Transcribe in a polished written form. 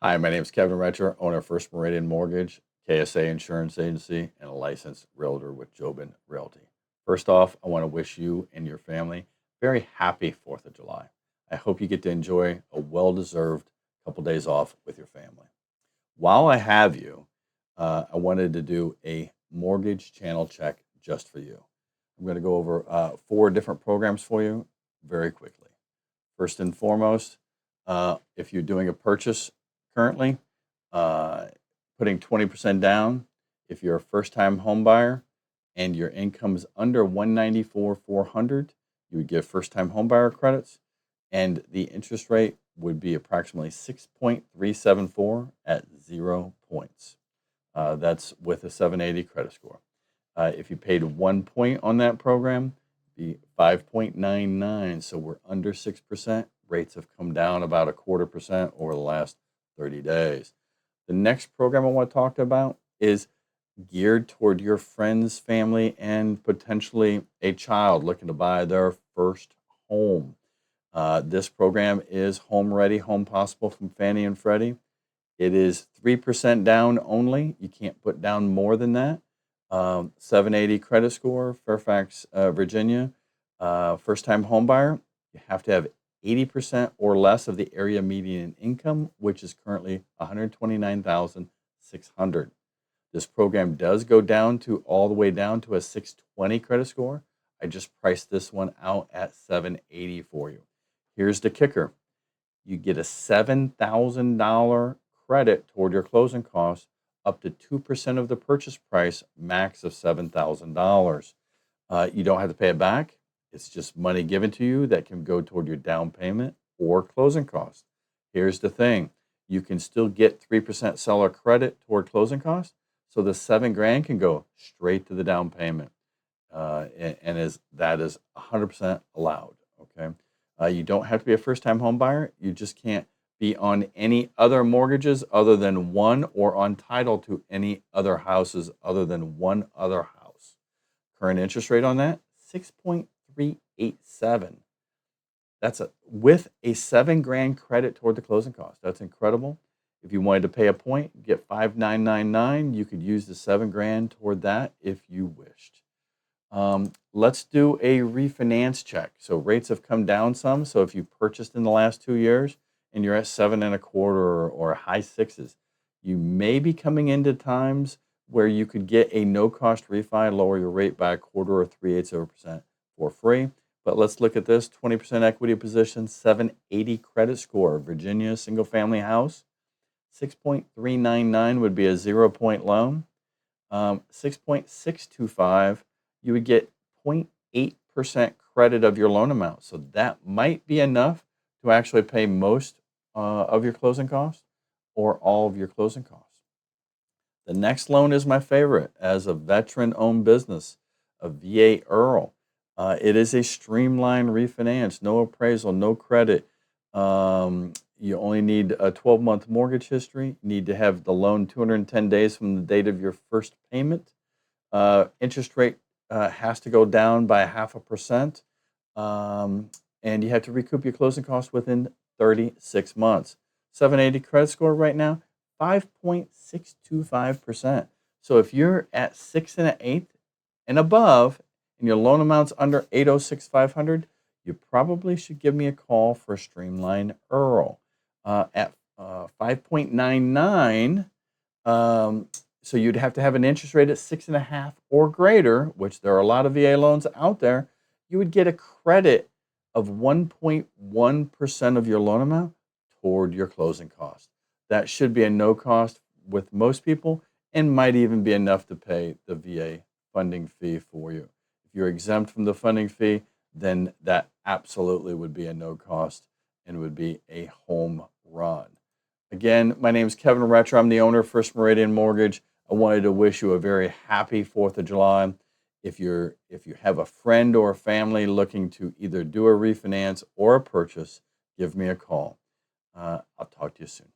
Hi, my name is Kevin Retcher, owner of First Meridian Mortgage, KSA Insurance Agency, and a licensed realtor with Jobin Realty. First off, I want to wish you and your family a very happy 4th of July. I hope you get to enjoy a well-deserved couple days off with your family. While I have you, I wanted to do a mortgage channel check just for you. I'm going to go over 4 different programs for you very quickly. First and foremost, if you're doing a purchase currently, uh, putting 20% down, if you're a first-time home buyer and your income is under 194,400, you would get first-time home buyer credits, and the interest rate would be approximately 6.374 at 0 points. That's with a 780 credit score. If you paid 1 point on that program, be 5.99. So we're under 6%. Rates have come down about 0.25% over the last 30 days. The next program I want to talk about is geared toward your friends, family, and potentially a child looking to buy their first home. This program is HomeReady, HomePossible from Fannie and Freddie. It is 3% down only. You can't put down more than that. 780 credit score, Fairfax, Virginia. First-time home buyer, you have to have 80% or less of the area median income, which is currently 129,600. This program does go down to all the way down to a 620 credit score. I just priced this one out at 780 for you. Here's the kicker. You get a $7,000 credit toward your closing costs up to 2% of the purchase price, max of $7,000. You don't have to pay it back. It's just money given to you that can go toward your down payment or closing costs. Here's the thing. You can still get 3% seller credit toward closing costs. So the $7,000 can go straight to the down payment. That is 100% allowed. Okay. You don't have to be a first-time home buyer. You just can't be on any other mortgages other than one, or on title to any other houses other than one other house. Current interest rate on that, 6.387. That's with a $7,000 credit toward the closing cost. That's incredible. If you wanted to pay a point, get 5,999. You could use the $7,000 toward that if you wished. Let's do a refinance check. So rates have come down some. So if you purchased in the last 2 years and you're at 7.25 or high sixes, you may be coming into times where you could get a no-cost refi, lower your rate by 1/4 or 3/8% for free. But let's look at this: 20% equity position, 780 credit score, Virginia single-family house, 6.399 would be a 0 point loan. 6.625, you would get 0.8% credit of your loan amount. So that might be enough to actually pay most of your closing costs or all of your closing costs. The next loan is my favorite. As a veteran-owned business, a VA IRRRL. It is a Streamline Refinance, no appraisal, no credit. You only need a 12-month mortgage history. You need to have the loan 210 days from the date of your first payment. Interest rate has to go down by 0.5%. And you have to recoup your closing costs within 36 months. 780 credit score right now, 5.625%. So if you're at 6 1/8 and above, and your loan amount's under 806,500, you probably should give me a call for a Streamline IRRRL at 5.99. So you'd have to have an interest rate at 6.5 or greater, which there are a lot of VA loans out there. You would get a credit of 1.1% of your loan amount toward your closing cost. That should be a no cost with most people, and might even be enough to pay the VA funding fee for you. If you're exempt from the funding fee, then that absolutely would be a no cost and would be a home run. Again, my name is Kevin Retcher. I'm the owner of First Meridian Mortgage. I wanted to wish you a very happy 4th of July. If you have a friend or a family looking to either do a refinance or a purchase, give me a call. I'll talk to you soon.